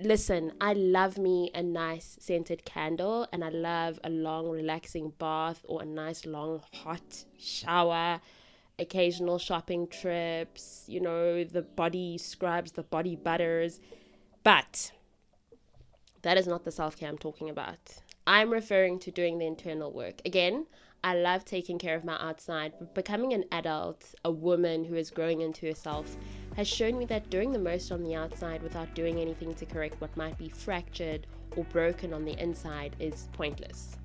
Listen, I love me a nice scented candle, and I love a long relaxing bath or a nice long hot shower, occasional shopping trips, the body scrubs, the body butters. But that is not the self-care I'm talking about. I'm referring to doing the internal work. Again, I love taking care of my outside, but becoming an adult, a woman who is growing into herself, has shown me that doing the most on the outside without doing anything to correct what might be fractured or broken on the inside is pointless.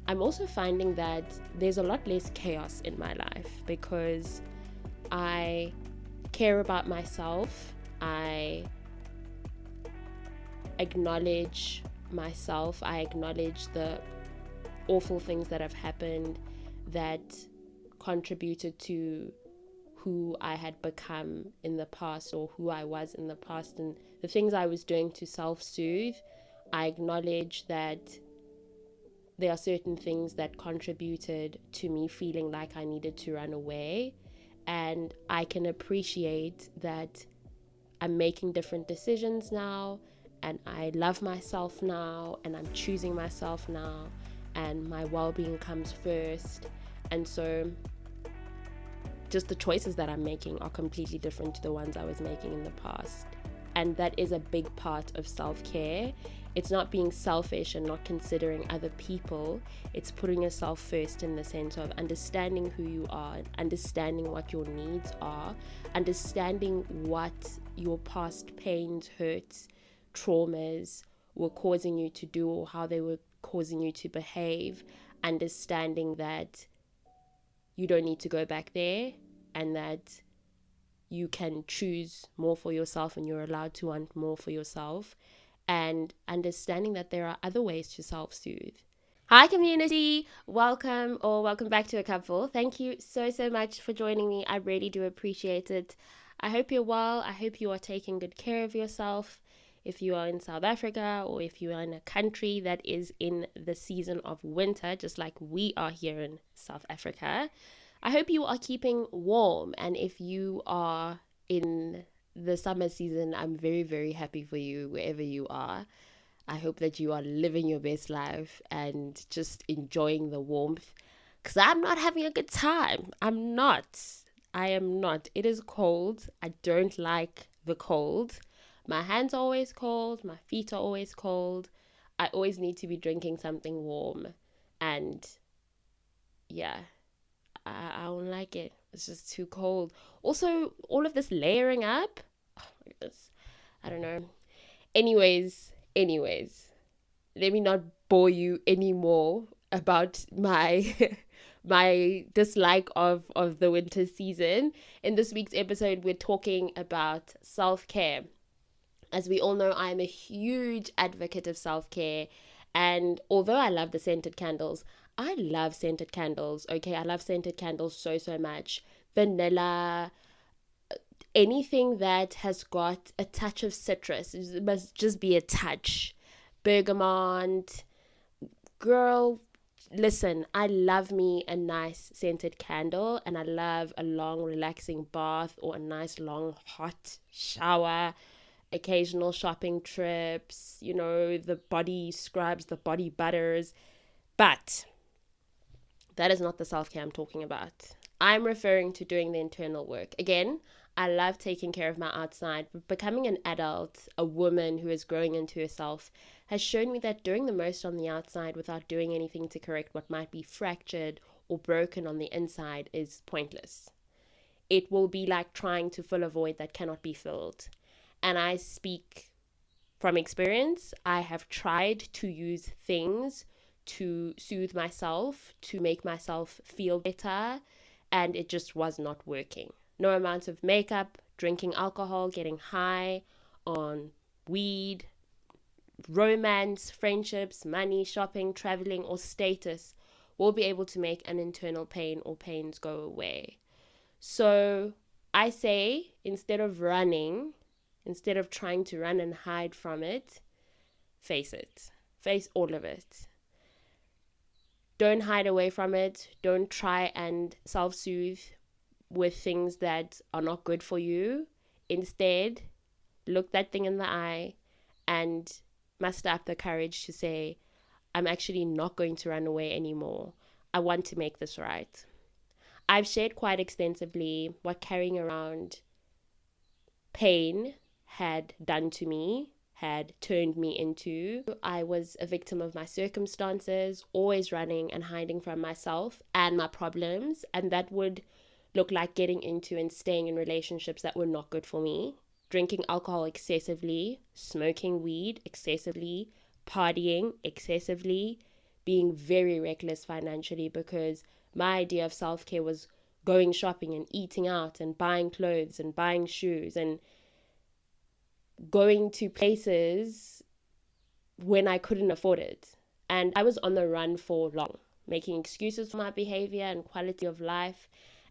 I'm also finding that there's a lot less chaos in my life because I care about myself. I acknowledge myself. I acknowledge the awful things that have happened that contributed to who I had become in the past or who I was in the past and the things I was doing to self-soothe. I acknowledge that there are certain things that contributed to me feeling like I needed to run away, and I can appreciate that I'm making different decisions now, and I love myself now, and I'm choosing myself now, and my well-being comes first. And so just the choices that I'm making are completely different to the ones I was making in the past. And that is a big part of self-care. It's not being selfish and not considering other people. It's putting yourself first in the sense of understanding who you are, understanding what your needs are, understanding what your past pains, hurts, traumas were causing you to do or how they were causing you to behave, understanding that you don't need to go back there and that you can choose more for yourself and you're allowed to want more for yourself, and understanding that there are other ways to self-soothe. Hi community, welcome back to Acupfulll. Thank you so much for joining me. I really do appreciate it. I hope you're well. I hope you are taking good care of yourself. If you are in South Africa or if you are in a country that is in the season of winter, just like we are here in South Africa, I hope you are keeping warm. And if you are in the summer season, I'm very, very happy for you wherever you are. I hope that you are living your best life and just enjoying the warmth, because I'm not having a good time. I am not. It is cold. I don't like the cold. My hands are always cold. My feet are always cold. I always need to be drinking something warm. And yeah, I don't like it. It's just too cold. Also, all of this layering up. Oh my goodness. I don't know. Anyways, let me not bore you anymore about my my dislike of the winter season. In this week's episode, we're talking about self-care. As we all know, I'm a huge advocate of self-care, and although I love the scented candles, I love scented candles, okay? I love scented candles so much. Vanilla, anything that has got a touch of citrus, it must just be a touch. Bergamot, girl, listen, I love me a nice scented candle, and I love a long relaxing bath or a nice long hot shower, occasional shopping trips, the body scrubs, the body butters. But that is not the self-care I'm talking about. I'm referring to doing the internal work. Again, I love taking care of my outside, but becoming an adult, a woman who is growing into herself, has shown me that doing the most on the outside without doing anything to correct what might be fractured or broken on the inside is pointless. It will be like trying to fill a void that cannot be filled. And I speak from experience. I have tried to use things to soothe myself, to make myself feel better, and it just was not working. No amount of makeup, drinking alcohol, getting high on weed, romance, friendships, money, shopping, traveling, or status will be able to make an internal pain or pains go away. So I say, instead of trying to run and hide from it, face it. Face all of it. Don't hide away from it. Don't try and self-soothe with things that are not good for you. Instead, look that thing in the eye and muster up the courage to say, I'm actually not going to run away anymore. I want to make this right. I've shared quite extensively what carrying around pain had done to me, had turned me into. I was a victim of my circumstances, always running and hiding from myself and my problems, and that would look like getting into and staying in relationships that were not good for me, drinking alcohol excessively, smoking weed excessively, partying excessively, being very reckless financially, because my idea of self-care was going shopping and eating out and buying clothes and buying shoes and going to places when I couldn't afford it. And I was on the run for long, making excuses for my behavior and quality of life,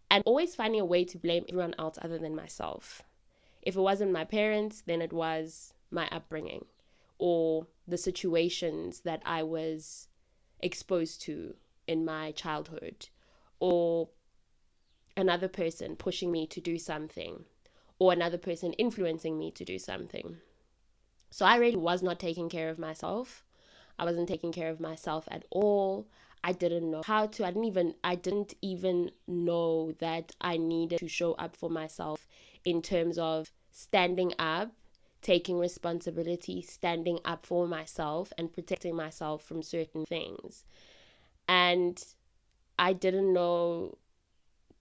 and always finding a way to blame everyone else other than myself. If it wasn't my parents, then it was my upbringing or the situations that I was exposed to in my childhood, or another person pushing me to do something, or another person influencing me to do something. So I really was not taking care of myself. I wasn't taking care of myself at all. I didn't know how to. I didn't even know that I needed to show up for myself in terms of standing up, taking responsibility, standing up for myself and protecting myself from certain things. And I didn't know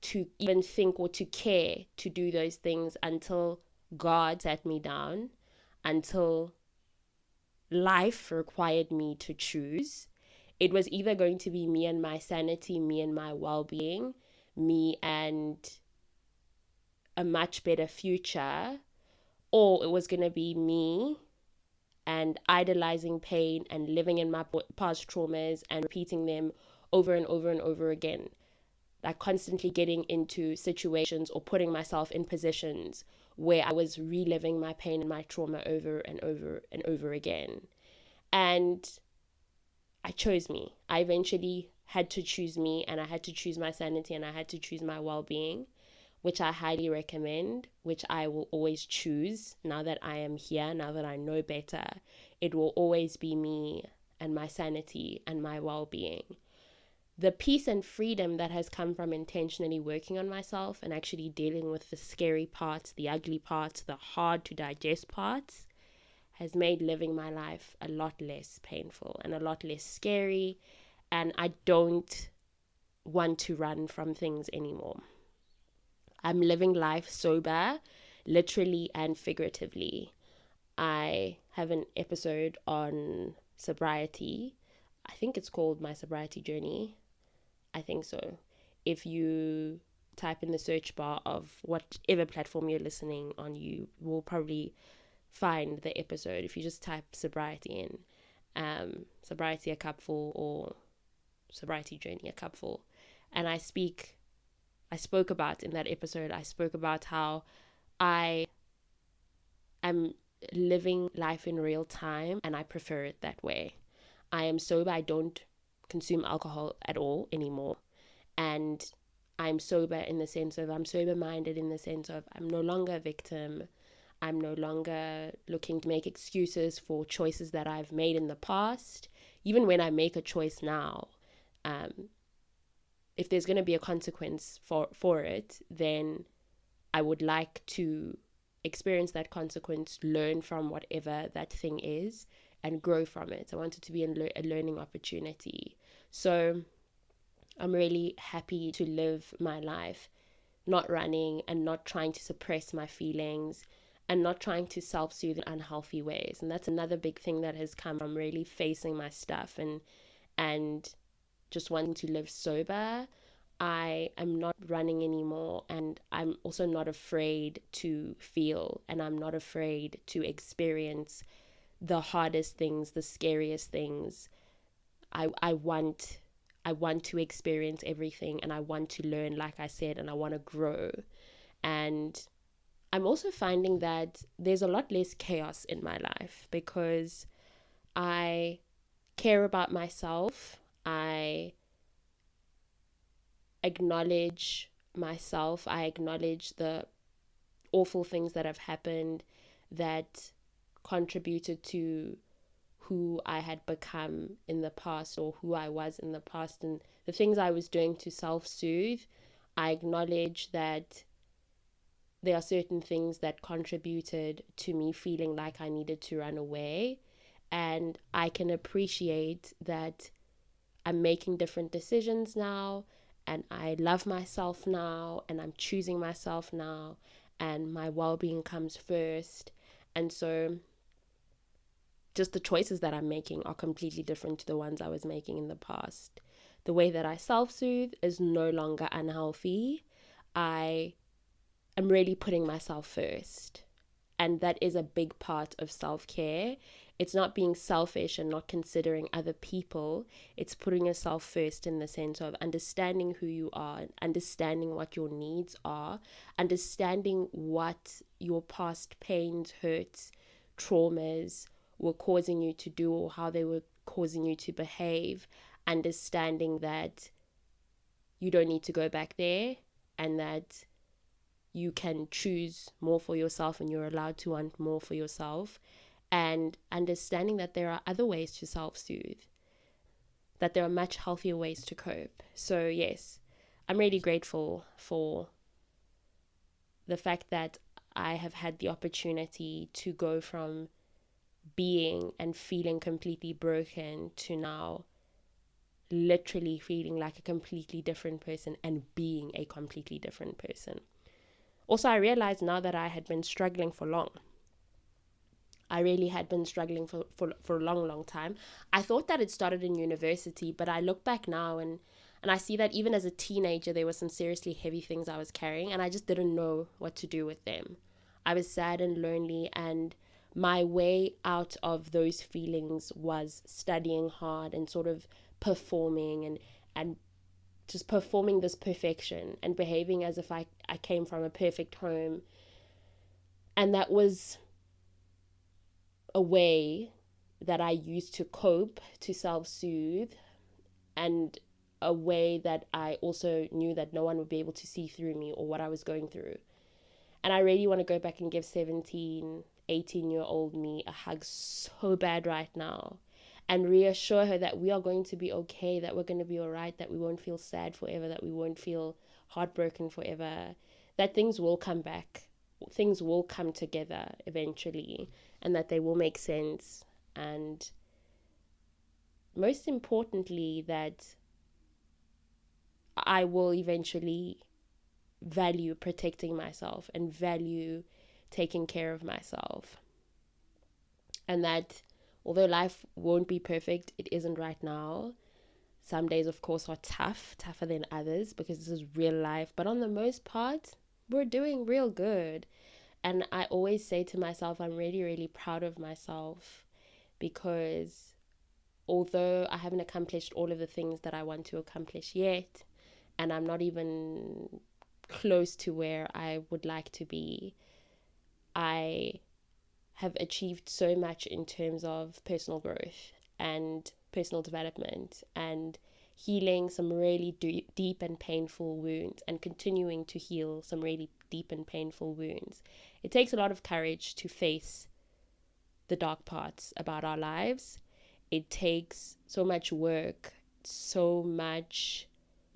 to even think or to care to do those things until God sat me down, until life required me to choose. It was either going to be me and my sanity, me and my well-being, me and a much better future, or it was going to be me and idolizing pain and living in my past traumas and repeating them over and over and over again, like constantly getting into situations or putting myself in positions where I was reliving my pain and my trauma over and over and over again. And I chose me. I eventually had to choose me, and I had to choose my sanity, and I had to choose my well-being, which I highly recommend, which I will always choose now that I am here, now that I know better. It will always be me and my sanity and my well-being. The peace and freedom that has come from intentionally working on myself and actually dealing with the scary parts, the ugly parts, the hard to digest parts, has made living my life a lot less painful and a lot less scary. And I don't want to run from things anymore. I'm living life sober, literally and figuratively. I have an episode on sobriety. I think it's called My Sobriety Journey. I think so. If you type in the search bar of whatever platform you're listening on, you will probably find the episode. If you just type sobriety in, sobriety a cupful or sobriety journey a cupful, and I spoke about in that episode, I spoke about how I am living life in real time and I prefer it that way. I am sober. I don't consume alcohol at all anymore. And I'm sober in the sense of, I'm sober minded in the sense of, I'm no longer a victim. I'm no longer looking to make excuses for choices that I've made in the past. Even when I make a choice now, if there's going to be a consequence for it, then I would like to experience that consequence, learn from whatever that thing is, and grow from it. I want it to be a learning opportunity. So I'm really happy to live my life not running and not trying to suppress my feelings and not trying to self-soothe in unhealthy ways. And that's another big thing that has come from really facing my stuff and just wanting to live sober. I am not running anymore, and I'm also not afraid to feel, and I'm not afraid to experience the hardest things, the scariest things. I want to experience everything, and I want to learn, like I said, and I want to grow. And I'm also finding that there's a lot less chaos in my life because I care about myself. I acknowledge myself. I acknowledge the awful things that have happened that contributed to who I had become in the past, or who I was in the past, and the things I was doing to self-soothe. I acknowledge that there are certain things that contributed to me feeling like I needed to run away. And I can appreciate that I'm making different decisions now, and I love myself now, and I'm choosing myself now, and my well-being comes first. And so just the choices that I'm making are completely different to the ones I was making in the past. The way that I self-soothe is no longer unhealthy. I am really putting myself first. And that is a big part of self-care. It's not being selfish and not considering other people. It's putting yourself first in the sense of understanding who you are, understanding what your needs are, understanding what your past pains, hurts, traumas were causing you to do, or how they were causing you to behave, understanding that you don't need to go back there, and that you can choose more for yourself, and you're allowed to want more for yourself, and understanding that there are other ways to self-soothe, that there are much healthier ways to cope. So yes, I'm really grateful for the fact that I have had the opportunity to go from being and feeling completely broken to now literally feeling like a completely different person and being a completely different person. Also, I realized now that I had been struggling for long. I really had been struggling for a long, long time. I thought that it started in university, but I look back now and I see that even as a teenager, there were some seriously heavy things I was carrying, and I just didn't know what to do with them. I was sad and lonely, and my way out of those feelings was studying hard and sort of performing and just performing this perfection and behaving as if I came from a perfect home. And that was a way that I used to cope, to self-soothe, and a way that I also knew that no one would be able to see through me or what I was going through. And I really want to go back and give 17, 18-year-old me a hug so bad right now, and reassure her that we are going to be okay, that we're going to be all right, that we won't feel sad forever, that we won't feel heartbroken forever, that things will come back, things will come together eventually, and that they will make sense. And most importantly, that I will eventually value protecting myself and value taking care of myself. And that although life won't be perfect, it isn't right now. Some days, of course, are tougher than others, because this is real life. But on the most part, we're doing real good. And I always say to myself, I'm really, really proud of myself, because although I haven't accomplished all of the things that I want to accomplish yet, and I'm not even close to where I would like to be, I have achieved so much in terms of personal growth and personal development, and healing some really deep and painful wounds, and continuing to heal some really deep and painful wounds. It takes a lot of courage to face the dark parts about our lives. It takes so much work, so much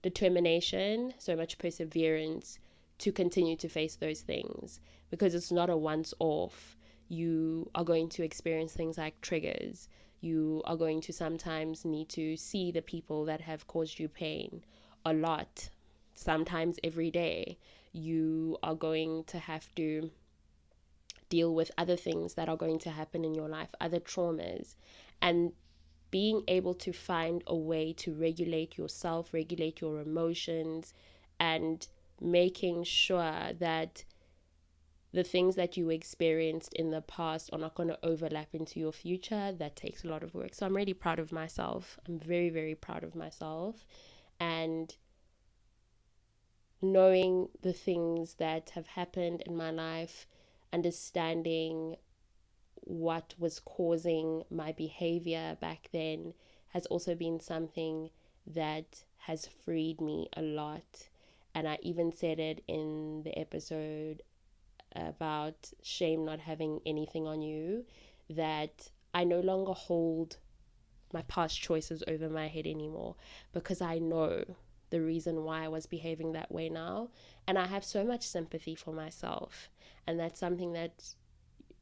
determination, so much perseverance to continue to face those things, because it's not a once off. You are going to experience things like triggers. You are going to sometimes need to see the people that have caused you pain a lot, sometimes every day. You are going to have to deal with other things that are going to happen in your life, other traumas, and being able to find a way to regulate yourself, regulate your emotions, and making sure that the things that you experienced in the past are not going to overlap into your future, that takes a lot of work. So I'm really proud of myself. I'm very, very proud of myself. And knowing the things that have happened in my life, understanding what was causing my behavior back then, has also been something that has freed me a lot. And I even said it in the episode about shame not having anything on you, that I no longer hold my past choices over my head anymore, because I know the reason why I was behaving that way now. And I have so much sympathy for myself. And that's something that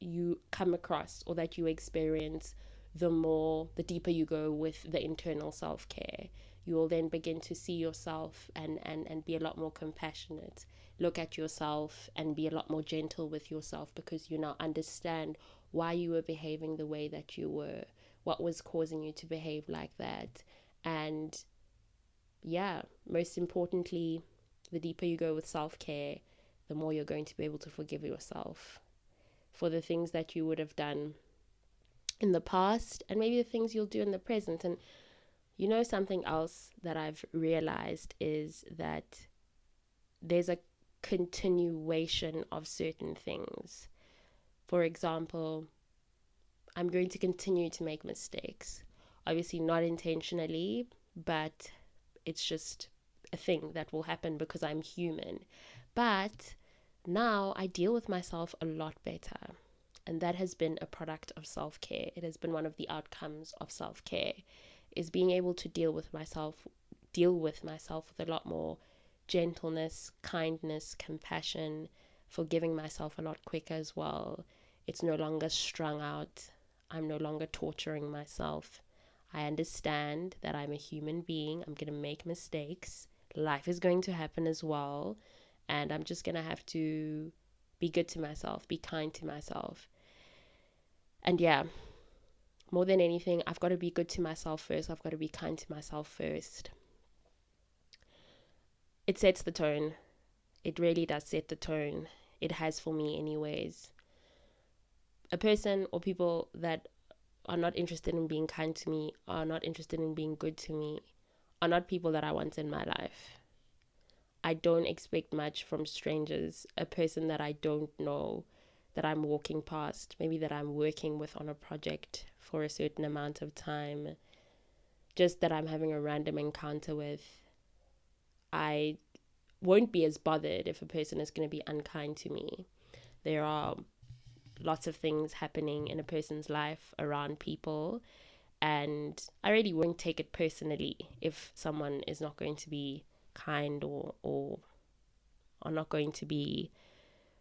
you come across, or that you experience, the deeper you go with the internal self-care. You will then begin to see yourself and be a lot more compassionate, look at yourself and be a lot more gentle with yourself, because you now understand why you were behaving the way that you were, what was causing you to behave like that. And yeah, most importantly, the deeper you go with self-care, the more you're going to be able to forgive yourself for the things that you would have done in the past, and maybe the things you'll do in the present. And something else that I've realized is that there's a continuation of certain things. For example, I'm going to continue to make mistakes. Obviously, not intentionally, but it's just a thing that will happen because I'm human. But now I deal with myself a lot better. And that has been a product of self-care. It has been one of the outcomes of self-care, is being able to deal with myself with a lot more gentleness, kindness, compassion, forgiving myself a lot quicker as well. It's no longer strung out. I'm no longer torturing myself. I understand that I'm a human being. I'm going to make mistakes. Life is going to happen as well. And I'm just going to have to be good to myself, be kind to myself. And yeah, more than anything, I've got to be good to myself first. I've got to be kind to myself first. It sets the tone. It really does set the tone. It has for me anyways. A person or people that are not interested in being kind to me, are not interested in being good to me, are not people that I want in my life. I don't expect much from strangers. A person that I don't know, that I'm walking past, maybe that I'm working with on a project for a certain amount of time, just that I'm having a random encounter with, I won't be as bothered if a person is going to be unkind to me. There are lots of things happening in a person's life around people, and I really won't take it personally if someone is not going to be kind or not going to be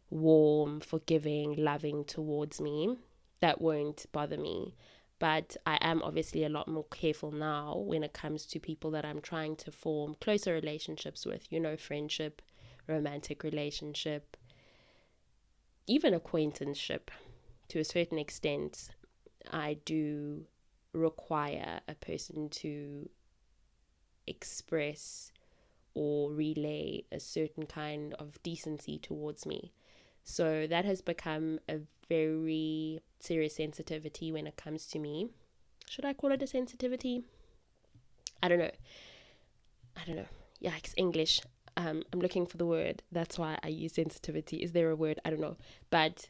warm, forgiving, loving towards me. That won't bother me. But I am obviously a lot more careful now when it comes to people that I'm trying to form closer relationships with, friendship, romantic relationship, even acquaintanceship. To a certain extent, I do require a person to express or relay a certain kind of decency towards me. So that has become a very serious sensitivity when it comes to me. Should I call it a sensitivity? I don't know. Yikes, English. I'm looking for the word. That's why I use sensitivity. Is there a word? I don't know. But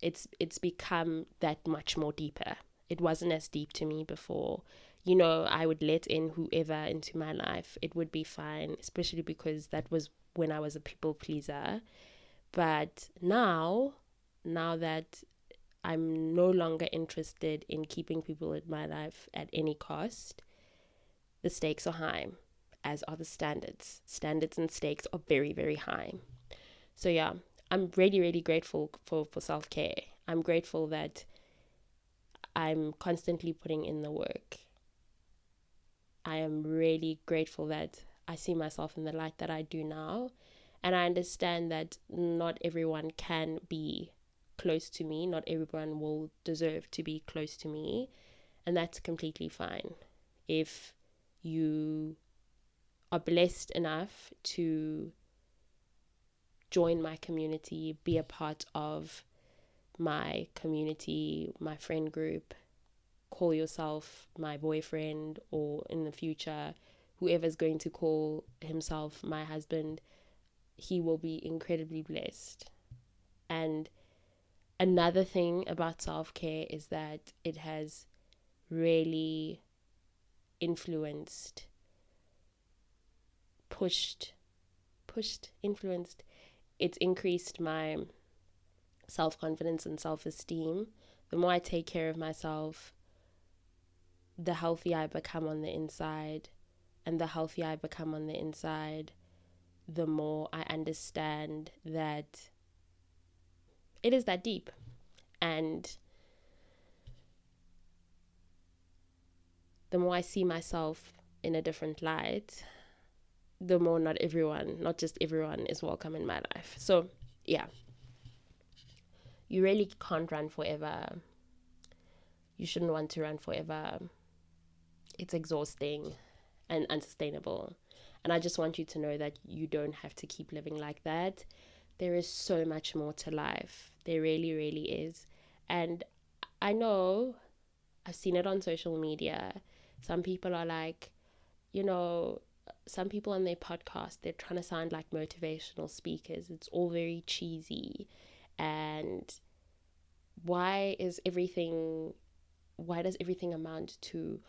it's become that much more deeper. It wasn't as deep to me before. I would let in whoever into my life. It would be fine, especially because that was when I was a people pleaser. But now that I'm no longer interested in keeping people in my life at any cost, the stakes are high, as are the standards. Standards and stakes are very, very high. So yeah, I'm really, really grateful for self-care. I'm grateful that I'm constantly putting in the work. I am really grateful that I see myself in the light that I do now. And I understand that not everyone can be close to me. Not everyone will deserve to be close to me. And that's completely fine. If you are blessed enough to join my community, be a part of my community, my friend group, call yourself my boyfriend, or in the future, whoever's going to call himself my husband, he will be incredibly blessed. And another thing about self-care is that it has really influenced, influenced, it's increased my self-confidence and self-esteem the more I take care of myself, the healthier I become on the inside. And the healthier I become on the inside, the more I understand that it is that deep. And the more I see myself in a different light, the more not just everyone is welcome in my life. So yeah, you really can't run forever. You shouldn't want to run forever. It's exhausting and unsustainable. And I just want you to know that you don't have to keep living like that. There is so much more to life. There really, really is. And I know I've seen it on social media. Some people are like, some people on their podcast, they're trying to sound like motivational speakers. It's all very cheesy. And why does everything amount to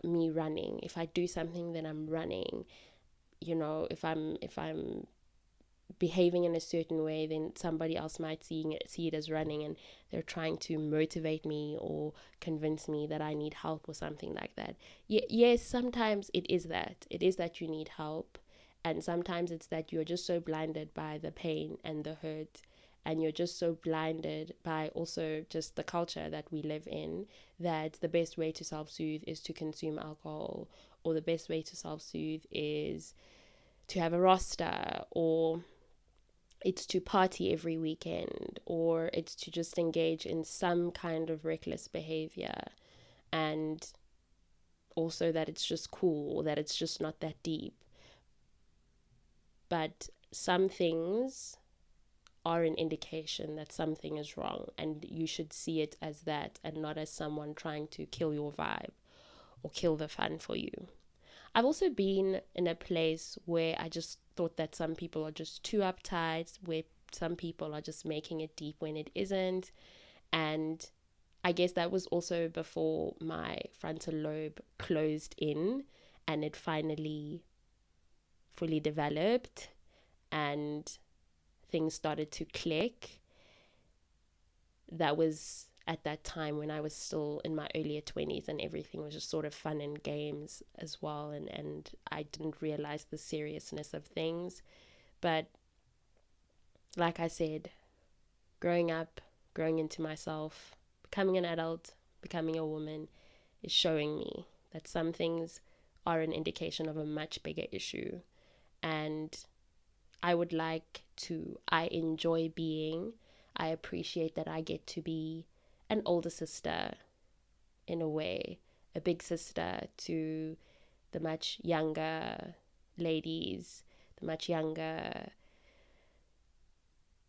me running? If I do something, then I'm running. If I'm behaving in a certain way, then somebody else might see it as running, and they're trying to motivate me or convince me that I need help or something like that. Yes, sometimes it is that you need help, and sometimes it's that you're just so blinded by the pain and the hurt, and you're just so blinded by also just the culture that we live in, that the best way to self-soothe is to consume alcohol, or the best way to self-soothe is to have a roster, or it's to party every weekend, or it's to just engage in some kind of reckless behavior, and also that it's just cool, or that it's just not that deep. But some things are an indication that something is wrong, and you should see it as that and not as someone trying to kill your vibe or kill the fun for you. I've also been in a place where I just thought that some people are just too uptight, where some people are just making it deep when it isn't. And I guess that was also before my frontal lobe closed in and it finally fully developed and things started to click. That was at that time when I was still in my earlier 20s and everything was just sort of fun and games as well, and I didn't realize the seriousness of things. But like I said, growing up, growing into myself, becoming an adult, becoming a woman is showing me that some things are an indication of a much bigger issue. And I enjoy being, I appreciate that I get to be an older sister in a way, a big sister to the much younger ladies, the much younger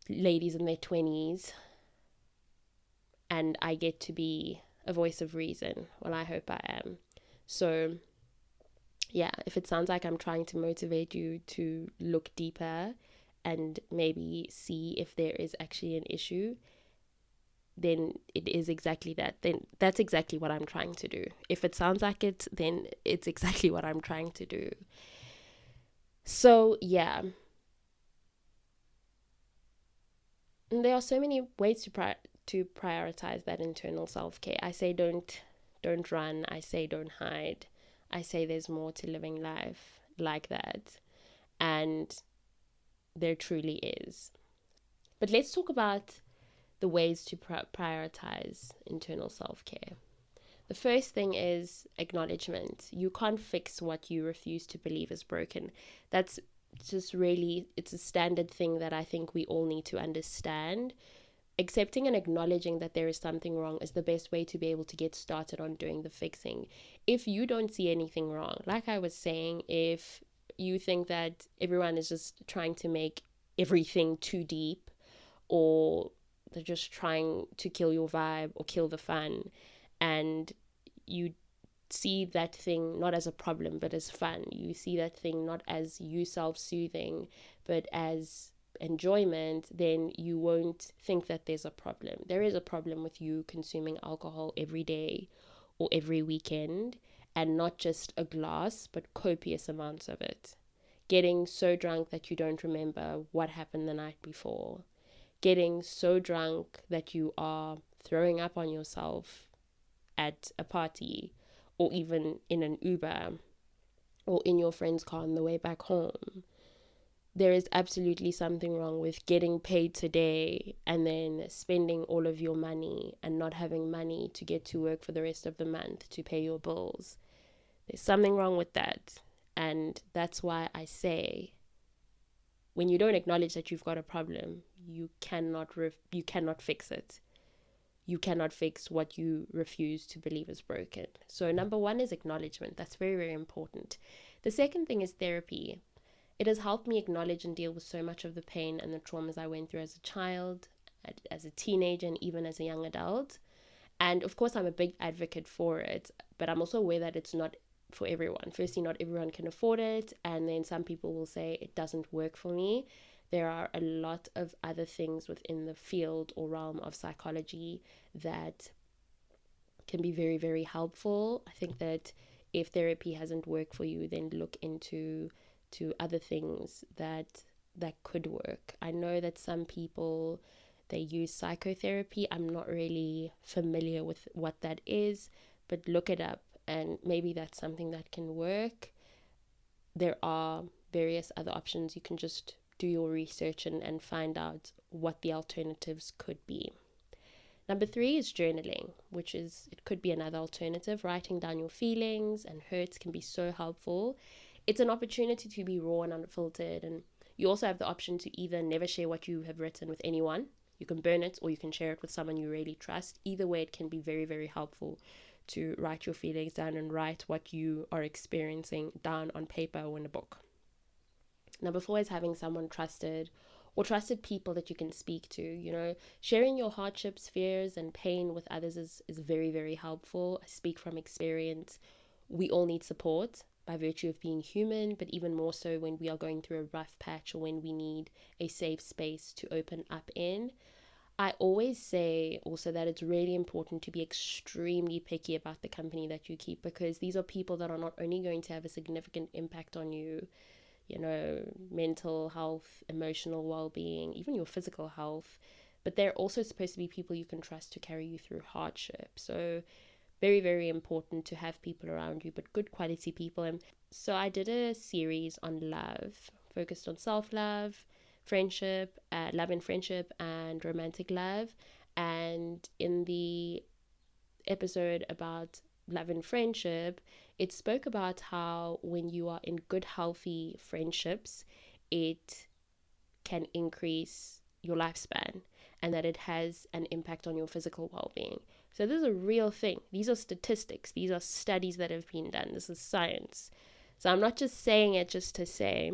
ladies in their 20s. And I get to be a voice of reason. Well, I hope I am. So yeah, if it sounds like I'm trying to motivate you to look deeper and maybe see if there is actually an issue, then it is exactly that. Then that's exactly what I'm trying to do. If it sounds like it, then it's exactly what I'm trying to do. So yeah. And there are so many ways to prioritize that internal self-care. I say don't run. I say don't hide. I say there's more to living life like that. And there truly is. But let's talk about the ways to prioritize internal self-care. The first thing is acknowledgement. You can't fix what you refuse to believe is broken. That's just really, it's a standard thing that I think we all need to understand. Accepting and acknowledging that there is something wrong is the best way to be able to get started on doing the fixing. If you don't see anything wrong, like I was saying, if you think that everyone is just trying to make everything too deep, or they're just trying to kill your vibe or kill the fun, and you see that thing not as a problem but as fun, you see that thing not as you self-soothing but as enjoyment, then you won't think that there's a problem. There is a problem with you consuming alcohol every day or every weekend, and not just a glass but copious amounts of it. Getting so drunk that you don't remember what happened the night before. Getting so drunk that you are throwing up on yourself at a party, or even in an Uber, or in your friend's car on the way back home. There is absolutely something wrong with getting paid today and then spending all of your money and not having money to get to work for the rest of the month to pay your bills. There's something wrong with that. And that's why I say, when you don't acknowledge that you've got a problem, you cannot fix it. You cannot fix what you refuse to believe is broken. So number one is acknowledgement. That's very, very important. The second thing is therapy. It has helped me acknowledge and deal with so much of the pain and the traumas I went through as a child, as a teenager, and even as a young adult. And of course, I'm a big advocate for it, but I'm also aware that it's not for everyone. Firstly, not everyone can afford it. And then some people will say it doesn't work for me. There are a lot of other things within the field or realm of psychology that can be very, very helpful. I think that if therapy hasn't worked for you, then look into other things that could work. I know that some people, they use psychotherapy. I'm not really familiar with what that is, but look it up and maybe that's something that can work. There are various other options. You can just do your research and find out what the alternatives could be. Number 3 is journaling, which is, it could be another alternative. Writing down your feelings and hurts can be so helpful. It's an opportunity to be raw and unfiltered. And you also have the option to either never share what you have written with anyone. You can burn it or you can share it with someone you really trust. Either way, it can be very, very helpful to write your feelings down and write what you are experiencing down on paper or in a book. Number 4 is having someone trusted or trusted people that you can speak to. You know, sharing your hardships, fears, and pain with others is very, very helpful. I speak from experience. We all need support by virtue of being human, but even more so when we are going through a rough patch or when we need a safe space to open up in. I always say also that it's really important to be extremely picky about the company that you keep, because these are people that are not only going to have a significant impact on you, you know, mental health, emotional well-being, even your physical health, but they're also supposed to be people you can trust to carry you through hardship. So very, very important to have people around you, but good quality people. And so I did a series on love, focused on self-love, friendship, love and friendship, and romantic love. And in the episode about love and friendship, it spoke about how when you are in good, healthy friendships, it can increase your lifespan and that it has an impact on your physical well-being. So this is a real thing. These are statistics. These are studies that have been done. This is science. So I'm not just saying it just to say.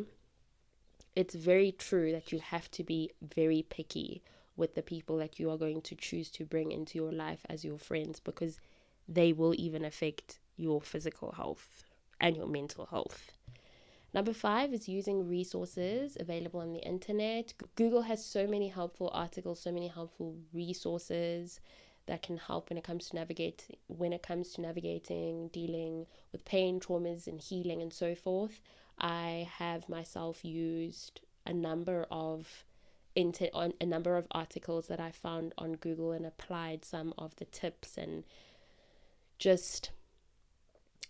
It's very true that you have to be very picky with the people that you are going to choose to bring into your life as your friends, because they will even affect your physical health and your mental health. Number 5 is using resources available on the internet. Google has so many helpful articles, so many helpful resources that can help when it comes to navigating, dealing with pain, traumas, and healing, and so forth. I have myself used a number of articles that I found on Google and applied some of the tips, and just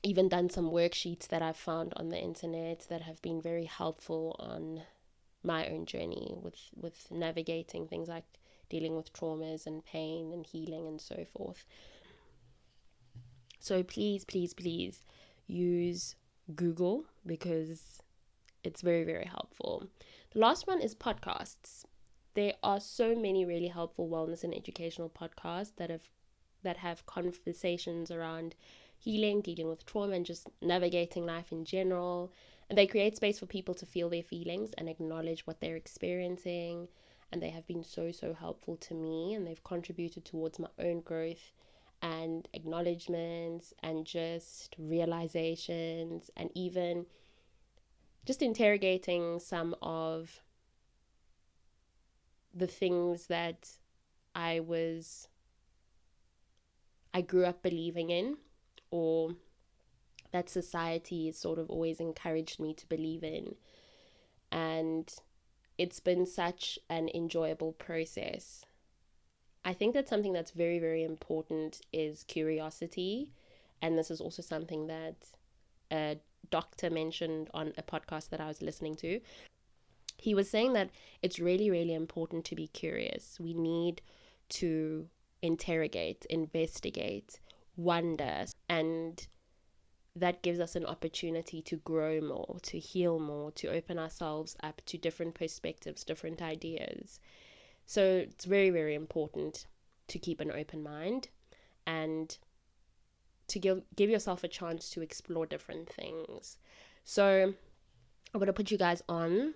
even done some worksheets that I've found on the internet that have been very helpful on my own journey with navigating things like dealing with traumas and pain and healing and so forth. So please, please, please use Google, because it's very, very helpful. The last one is podcasts. There are so many really helpful wellness and educational podcasts that have conversations around healing, dealing with trauma, and just navigating life in general. And they create space for people to feel their feelings and acknowledge what they're experiencing. And they have been so, so helpful to me, and they've contributed towards my own growth and acknowledgements and just realizations, and even just interrogating some of the things that I grew up believing in, or that society has sort of always encouraged me to believe in. And it's been such an enjoyable process. I think that something that's very, very important is curiosity. And this is also something that a doctor mentioned on a podcast that I was listening to. He was saying that it's really, really important to be curious. We need to interrogate, investigate, wonder, and that gives us an opportunity to grow more, to heal more, to open ourselves up to different perspectives, different ideas. So it's very, very important to keep an open mind and to give yourself a chance to explore different things. So I'm going to put you guys on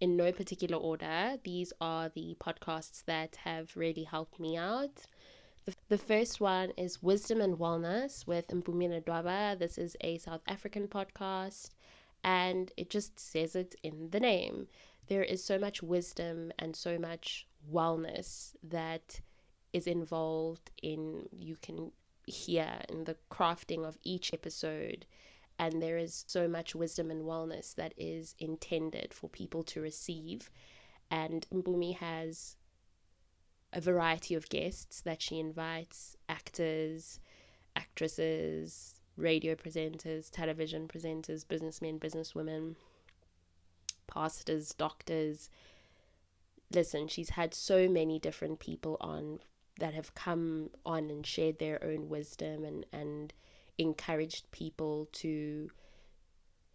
in no particular order. These are the podcasts that have really helped me out. The first one is Wisdom and Wellness with Mpumi Ndwaba. This is a South African podcast, and it just says it in the name. There is so much wisdom and so much wellness that is involved in, you can hear in the crafting of each episode, and there is so much wisdom and wellness that is intended for people to receive. And Mpumi has a variety of guests that she invites: actors, actresses, radio presenters, television presenters, businessmen, businesswomen, pastors, doctors. Listen, she's had so many different people on that have come on and shared their own wisdom and encouraged people to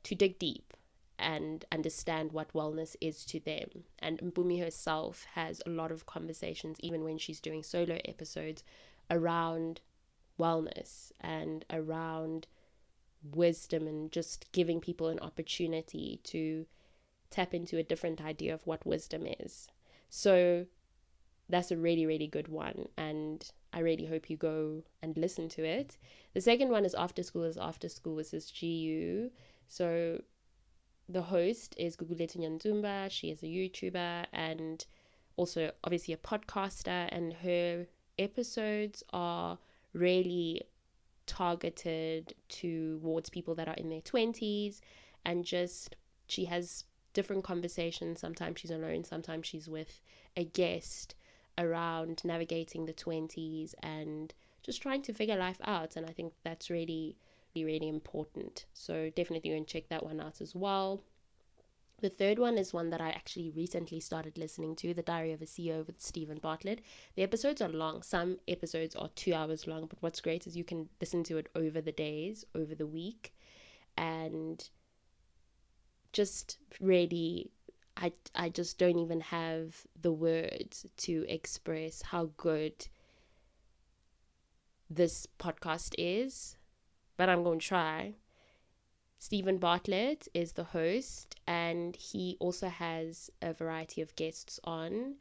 dig deep and understand what wellness is to them. And Mpumi herself has a lot of conversations, even when she's doing solo episodes, around wellness and around wisdom, and just giving people an opportunity to tap into a different idea of what wisdom is. So that's a really, really good one, and I really hope you go and listen to it. The second one is After School is After School with this GU. So the host is Gugulethu Nyanzumba. She is a YouTuber and also obviously a podcaster, and her episodes are really targeted towards people that are in their 20s, and just she has different conversations. Sometimes she's alone, sometimes she's with a guest, around navigating the 20s and just trying to figure life out. And I think that's really, really important. So definitely go and check that one out as well. The third one is one that I actually recently started listening to, The Diary of a CEO with Stephen Bartlett. The episodes are long. Some episodes are 2 hours long, but what's great is you can listen to it over the days, over the week, and just really, I just don't even have the words to express how good this podcast is, but I'm going to try. Stephen Bartlett is the host, and he also has a variety of guests on.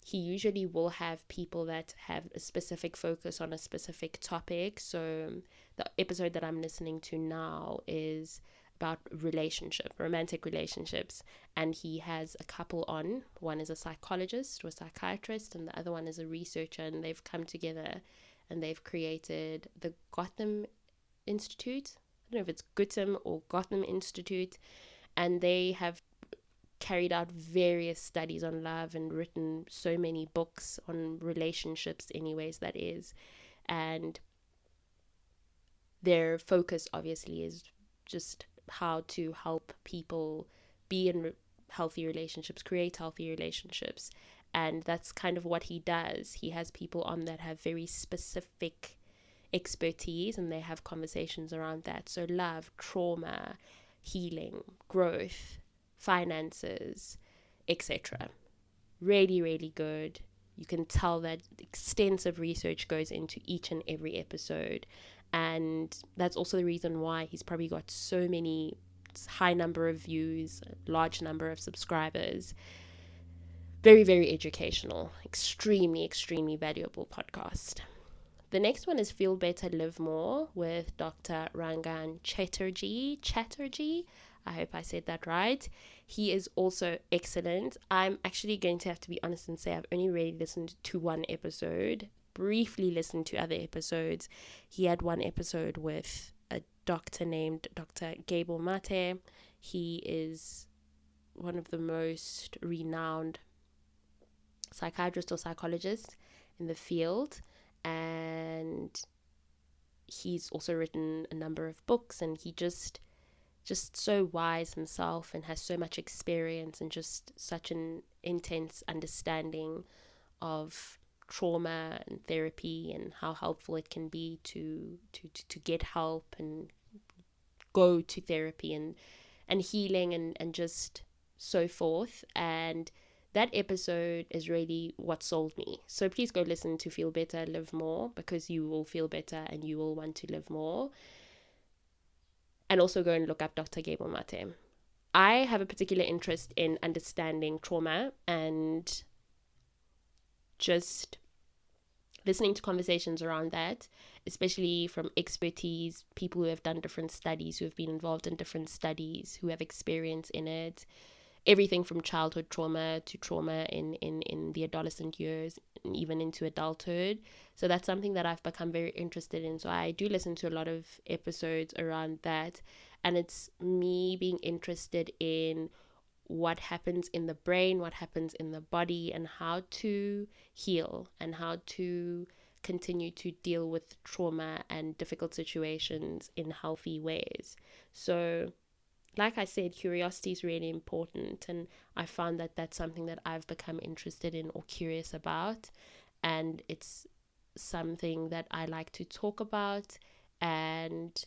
He usually will have people that have a specific focus on a specific topic. So the episode that I'm listening to now is about romantic relationships, and he has a couple on. One is a psychologist or psychiatrist, and the other one is a researcher, and they've come together and they've created the Gotham Institute. I don't know if it's Gotham or Gotham Institute, and they have carried out various studies on love and written so many books on relationships, anyways, that is. And their focus obviously is just how to help people be in healthy relationships, create healthy relationships. And that's kind of what he does. He has people on that have very specific expertise, and they have conversations around that. So love, trauma, healing, growth, finances, etc. Really, really good. You can tell that extensive research goes into each and every episode, and that's also the reason why he's probably got so many high number of views, large number of subscribers. Very, very educational, extremely, extremely valuable podcast. The next one is Feel Better, Live More with Dr. Rangan Chatterjee. I hope I said that right. He is also excellent. I'm actually going to have to be honest and say I've only really listened to one episode, briefly listened to other episodes. He had one episode with a doctor named Dr. Gabor Mate. He is one of the most renowned psychiatrists or psychologists, in the field, and he's also written a number of books, and he just so wise himself and has so much experience and just such an intense understanding of trauma and therapy and how helpful it can be to get help and go to therapy and healing and just so forth. And that episode is really what sold me. So please go listen to Feel Better, Live More, because you will feel better and you will want to live more. And also go and look up Dr. Gabor Mate. I have a particular interest in understanding trauma and just listening to conversations around that, especially from expertise, people who have done different studies, who have been involved in different studies, who have experience in it, everything from childhood trauma to trauma in the adolescent years and even into adulthood. So that's something that I've become very interested in. So I do listen to a lot of episodes around that, and it's me being interested in what happens in the brain, what happens in the body, and how to heal and how to continue to deal with trauma and difficult situations in healthy ways. So like I said, curiosity is really important, and I found that that's something that I've become interested in or curious about, and it's something that I like to talk about. And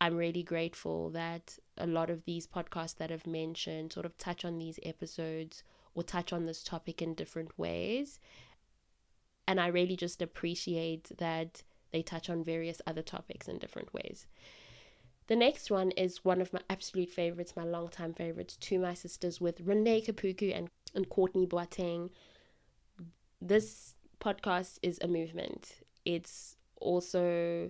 I'm really grateful that a lot of these podcasts that I've mentioned sort of touch on these episodes or touch on this topic in different ways. And I really just appreciate that they touch on various other topics in different ways. The next one is one of my absolute favorites, my longtime favorites, To My Sisters, with Renee Kapuku and Courtney Boateng. This podcast is a movement. It's also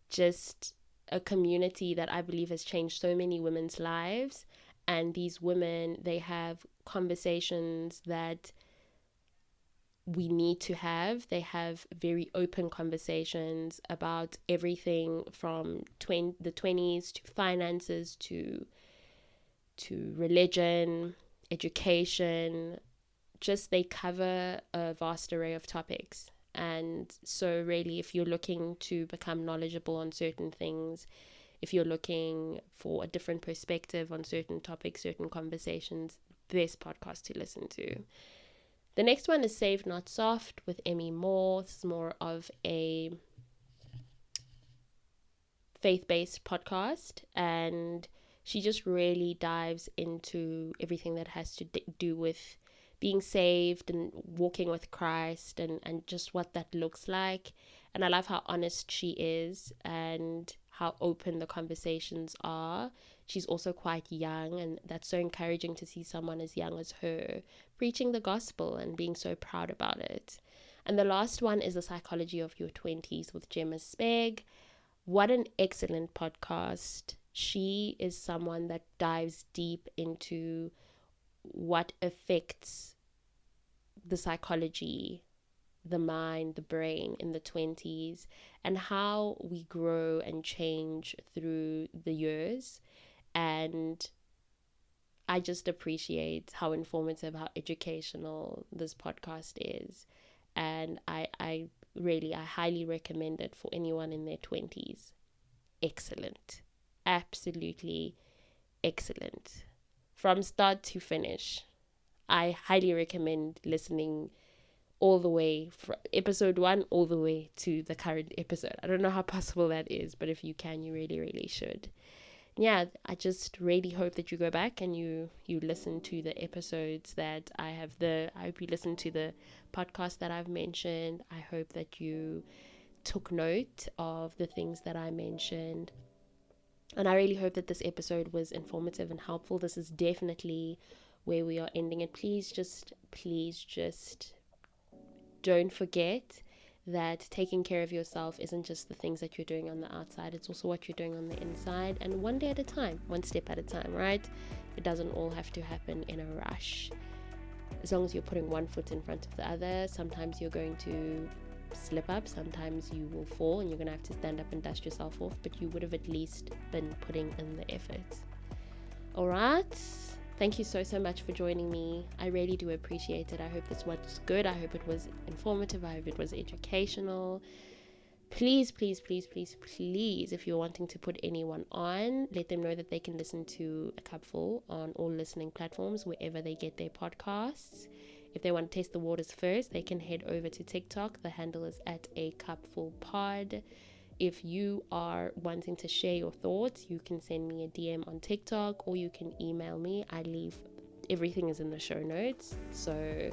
just a community that I believe has changed so many women's lives. And these women, they have conversations that we need to have. They have very open conversations about everything from the 20s to finances to religion, education. Just they cover a vast array of topics. And so really, if you're looking to become knowledgeable on certain things, if you're looking for a different perspective on certain topics, certain conversations, best podcast to listen to. The next one is Saved Not Soft with Emmy Moore. This is more of a faith-based podcast, and she just really dives into everything that has to do with being saved and walking with Christ and just what that looks like. And I love how honest she is and how open the conversations are. She's also quite young, and that's so encouraging to see someone as young as her preaching the gospel and being so proud about it. And the last one is The Psychology of Your 20s with Gemma Speg. What an excellent podcast. She is someone that dives deep into what affects the psychology, the mind, the brain in the 20s, and how we grow and change through the years. And I just appreciate how informative, how educational this podcast is. And I highly recommend it for anyone in their 20s. Excellent. Absolutely excellent. From start to finish. I highly recommend listening all the way from episode 1 all the way to the current episode. I don't know how possible that is, but if you can, you really, really should. Yeah, I just really hope that you go back and you listen to the episodes that I have. I hope you listen to the podcast that I've mentioned. I hope that you took note of the things that I mentioned. And I really hope that this episode was informative and helpful. This is definitely where we are ending it. Please just don't forget that taking care of yourself isn't just the things that you're doing on the outside, it's also what you're doing on the inside, and one day at a time, one step at a time, right? It doesn't all have to happen in a rush. As long as you're putting one foot in front of the other, sometimes you're going to slip up, sometimes you will fall and you're going to have to stand up and dust yourself off, but you would have at least been putting in the effort. Alright, Thank you so much for joining me. I really do appreciate it. I hope this was good. I hope it was informative. I hope it was educational. Please, if you're wanting to put anyone on, let them know that they can listen to A Cupful on all listening platforms, wherever they get their podcasts. If they want to test the waters first, they can head over to TikTok. The handle is at acupfulll. If you are wanting to share your thoughts, you can send me a DM on TikTok, or you can email me. Everything is in the show notes. So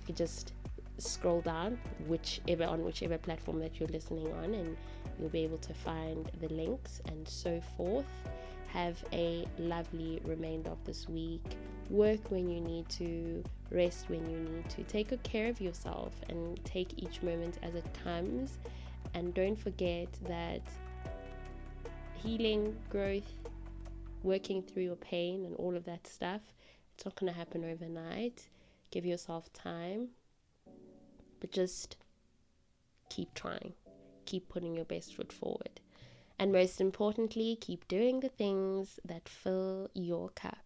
you just scroll down whichever platform that you're listening on, and you'll be able to find the links and so forth. Have a lovely remainder of this week. Work when you need to, rest when you need to. Take good care of yourself and take each moment as it comes. And don't forget that healing, growth, working through your pain and all of that stuff, it's not going to happen overnight. Give yourself time. But just keep trying. Keep putting your best foot forward. And most importantly, keep doing the things that fill your cup.